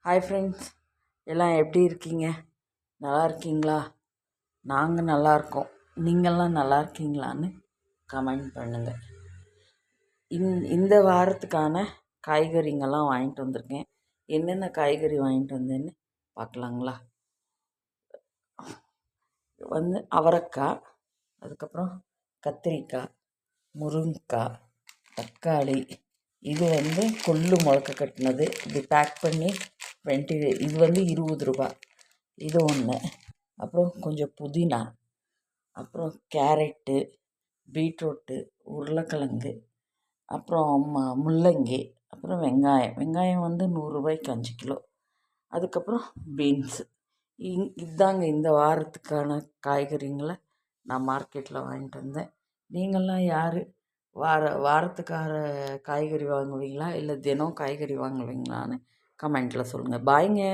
Hi friends, எல்லாம் எப்படி இருக்கீங்க? நல்லா இருக்கீங்களா? நாங்கள் நல்லா இருக்கோம். நீங்கள்லாம் நல்லா இருக்கீங்களான்னு கமெண்ட் பண்ணுங்கள். இந்த வாரத்துக்கான காய்கறிங்கெல்லாம் வாங்கிட்டு வந்திருக்கேன். என்னென்ன காய்கறி வாங்கிட்டு வந்தேன்னு பார்க்கலாங்களா? அவரைக்காய், அதுக்கப்புறம் கத்திரிக்காய், முருங்கைக்காய், தக்காளி. இது கொள்ளு முளக்க கட்டினது. இது பேக் பண்ணி இது 20 ரூபா. இது ஒன்று. அப்புறம் கொஞ்சம் புதினா, அப்புறம் கேரட்டு, பீட்ரூட்டு, உருளைக்கிழங்கு, அப்புறம் முள்ளங்கி, அப்புறம் வெங்காயம் 100 ரூபாய்க்கு 5 கிலோ. அதுக்கப்புறம் பீன்ஸு. இதுதாங்க இந்த வாரத்துக்கான காய்கறிங்களை நான் மார்க்கெட்டில் வாங்கிட்டு வந்தேன். நீங்கள்லாம் யார் வாரத்துக்கான காய்கறி வாங்குவீங்களா இல்லை தினம் காய்கறி வாங்குவீங்களான்னு கமெண்ட்டில் சொல்லுங்கள். பாய்ங்க.